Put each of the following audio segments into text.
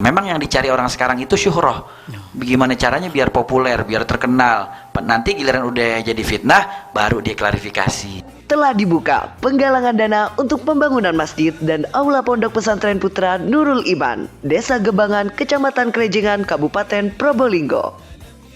Memang yang dicari orang sekarang itu syuhrah. Bagaimana caranya biar populer, biar terkenal. Nanti giliran udah jadi fitnah, baru dia klarifikasi. Telah dibuka penggalangan dana untuk pembangunan masjid dan aula pondok pesantren putra Nurul Iman, Desa Gebangan, Kecamatan Krejengan, Kabupaten Probolinggo.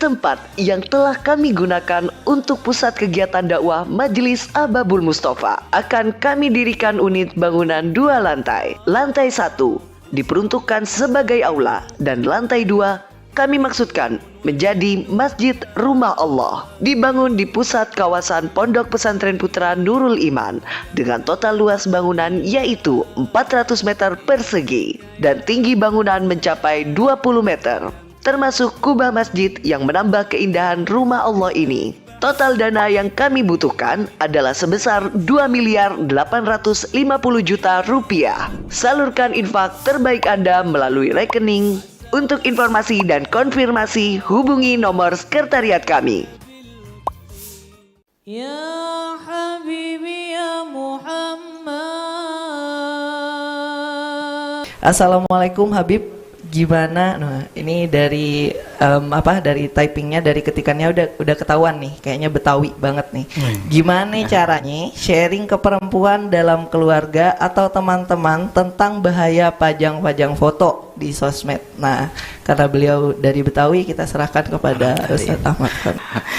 Tempat yang telah kami gunakan untuk pusat kegiatan dakwah Majelis Ahbabul Mustofa akan kami dirikan unit bangunan 2 lantai. Lantai 1 diperuntukkan sebagai aula dan lantai 2 kami maksudkan menjadi Masjid Rumah Allah, dibangun di pusat kawasan Pondok Pesantren Putra Nurul Iman dengan total luas bangunan yaitu 400 meter persegi dan tinggi bangunan mencapai 20 meter, termasuk kubah masjid yang menambah keindahan rumah Allah ini. Total dana yang kami butuhkan adalah sebesar 2.850.000.000 rupiah. Salurkan infak terbaik Anda melalui rekening. Untuk informasi dan konfirmasi hubungi nomor sekretariat kami. Ya Habibi ya Muhammad. Assalamualaikum Habib, gimana? Nah, ini dari dari typingnya, dari ketikannya udah ketahuan nih, kayaknya Betawi banget nih. Gimana caranya sharing ke perempuan dalam keluarga atau teman-teman tentang bahaya pajang-pajang foto di sosmed? Nah, karena beliau dari Betawi, kita serahkan kepada Ustaz Ahmad.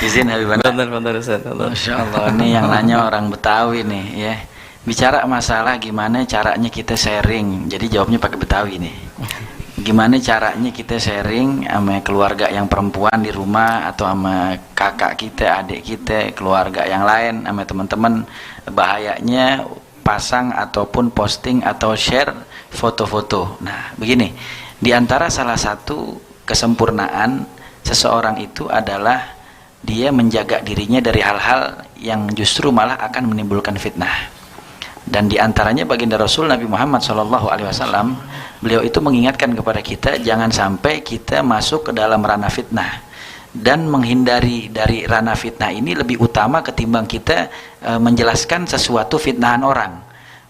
Izin Habib. Bentar Ustaz. Masya Allah, ini yang nanya orang Betawi nih ya. Bicara masalah gimana caranya kita sharing, jadi jawabnya pakai Betawi nih. Gimana caranya kita sharing sama keluarga yang perempuan di rumah atau sama kakak kita, adik kita, keluarga yang lain, sama teman-teman, bahayanya pasang ataupun posting atau share foto-foto. Nah, begini, di antara salah satu kesempurnaan seseorang itu adalah dia menjaga dirinya dari hal-hal yang justru malah akan menimbulkan fitnah. Dan di antaranya baginda Rasul Nabi Muhammad SAW, beliau itu mengingatkan kepada kita jangan sampai kita masuk ke dalam ranah fitnah, dan menghindari dari ranah fitnah ini lebih utama ketimbang kita menjelaskan sesuatu fitnahan orang.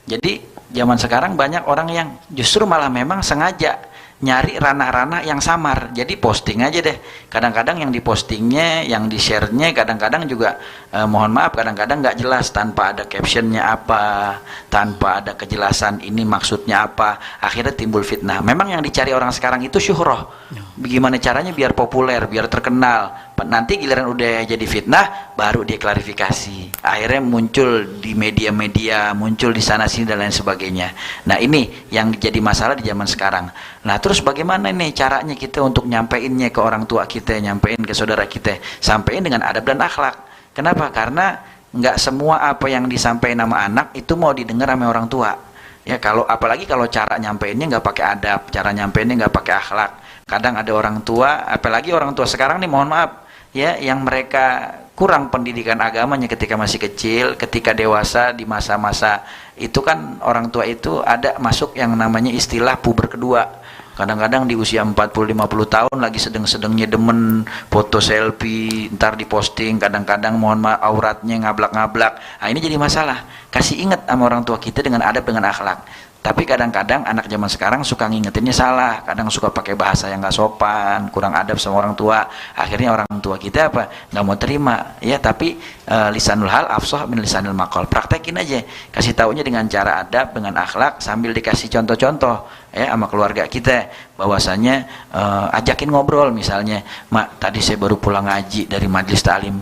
Jadi zaman sekarang banyak orang yang justru malah memang sengaja nyari ranah-ranah yang samar, jadi posting aja deh. Kadang-kadang yang dipostingnya, yang di-share-nya kadang-kadang juga mohon maaf, kadang-kadang nggak jelas, tanpa ada captionnya apa, tanpa ada kejelasan ini maksudnya apa, akhirnya timbul fitnah. Memang yang dicari orang sekarang itu syuhrah. Bagaimana caranya biar populer, biar terkenal. Nanti giliran udah jadi fitnah, baru dia klarifikasi. Akhirnya muncul di media-media, muncul di sana sini dan lain sebagainya. Nah, ini yang jadi masalah di zaman sekarang. Nah, terus bagaimana nih caranya kita untuk nyampeinnya ke orang tua kita, nyampein ke saudara kita, sampein dengan adab dan akhlak. Kenapa? Karena nggak semua apa yang disampaikan sama anak itu mau didengar sama orang tua. Ya, kalau apalagi kalau cara nyampeinnya nggak pakai adab, cara nyampeinnya nggak pakai akhlak. Kadang ada orang tua, apalagi orang tua sekarang nih, mohon maaf ya, yang mereka kurang pendidikan agamanya ketika masih kecil, ketika dewasa, di masa-masa itu kan orang tua itu ada masuk yang namanya istilah puber kedua. Kadang-kadang di usia 40-50 tahun lagi sedang-sedangnya demen foto selfie, ntar diposting, kadang-kadang mohon maaf auratnya ngablak-ngablak. Nah, ini jadi masalah. Kasih ingat sama orang tua kita dengan adab, dengan akhlak. Tapi kadang-kadang anak zaman sekarang suka ngingetinnya salah, kadang suka pakai bahasa yang nggak sopan, kurang adab sama orang tua. Akhirnya orang tua kita apa? Nggak mau terima, ya. Tapi lisanul hal afsah min lisanil maqal. Praktekin aja, kasih taunya dengan cara adab, dengan akhlak, sambil dikasih contoh-contoh ya sama keluarga kita, bahwasanya ajakin ngobrol misalnya, mak tadi saya baru pulang ngaji dari majelis ta'lim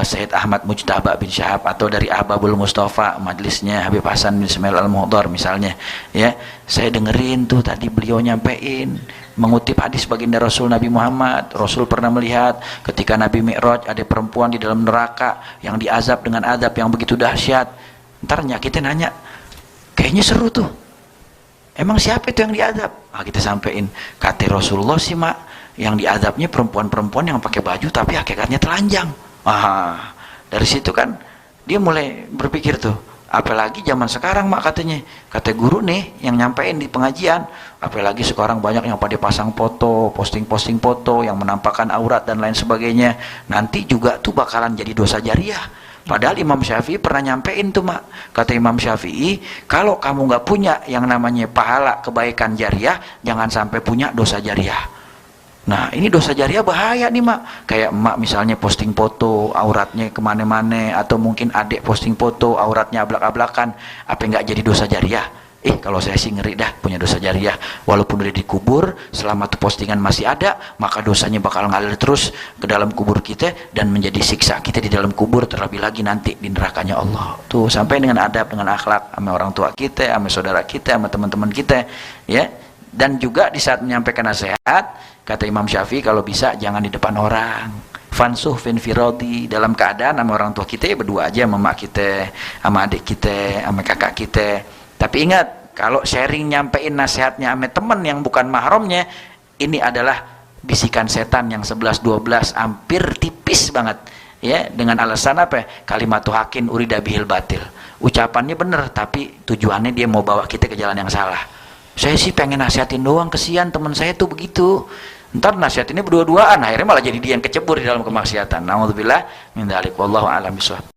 Sayyid Ahmad Mujtaba bin Syahab, atau dari Ahbabul Mustofa majelisnya Habib Hasan bin Ismail Al-Muhdar misalnya ya, saya dengerin tuh tadi beliau nyampein mengutip hadis baginda Rasul Nabi Muhammad. Rasul pernah melihat ketika Nabi Mi'raj ada perempuan di dalam neraka yang diazab dengan azab yang begitu dahsyat. Ntar kita nanya, kayaknya seru tuh, emang siapa itu yang diazab? Kita sampein, kata Rasulullah sih mak, yang diazabnya perempuan-perempuan yang pakai baju tapi hakikatnya telanjang. Dari situ kan dia mulai berpikir tuh, apalagi zaman sekarang mak, katanya, kata guru nih yang nyampein di pengajian, apalagi sekarang banyak yang pada pasang foto, posting foto yang menampakkan aurat dan lain sebagainya. Nanti juga tuh bakalan jadi dosa jariah. Padahal Imam Syafi'i pernah nyampein tuh mak, kata Imam Syafi'i, kalau kamu nggak punya yang namanya pahala kebaikan jariah, jangan sampai punya dosa jariah. Nah ini dosa jariah bahaya nih mak, kayak emak misalnya posting foto auratnya kemana-mana, atau mungkin adik posting foto auratnya ablak-ablakan, apa nggak jadi dosa jariah? Kalau saya sih ngeri dah punya dosa jariah, walaupun udah dikubur, selama tuh postingan masih ada, maka dosanya bakal ngalir terus ke dalam kubur kita dan menjadi siksa kita di dalam kubur, terlebih lagi nanti di nerakanya Allah. Tuh sampai dengan adab, dengan akhlak sama orang tua kita, sama saudara kita, sama teman-teman kita, ya. Dan juga di saat menyampaikan nasihat, kata Imam Syafi'i, kalau bisa jangan di depan orang. Fansuh fin firodi, dalam keadaan sama orang tua kita ya berdua aja, sama mak kita, sama adik kita, sama kakak kita. Tapi ingat, kalau sharing nyampein nasihatnya sama teman yang bukan mahramnya, ini adalah bisikan setan yang 11-12, hampir tipis banget. Ya, dengan alasan apa? Kalimatu hakin urida bihil batil. Ucapannya benar, tapi tujuannya dia mau bawa kita ke jalan yang salah. Saya sih pengen nasihatin doang, kesian teman saya tuh begitu. Ntar nasihatinnya berdua-duaan, akhirnya malah jadi dia yang kecebur di dalam kemaksiatan. Nauzubillah min dzalik, wallahu a'lam bishawab.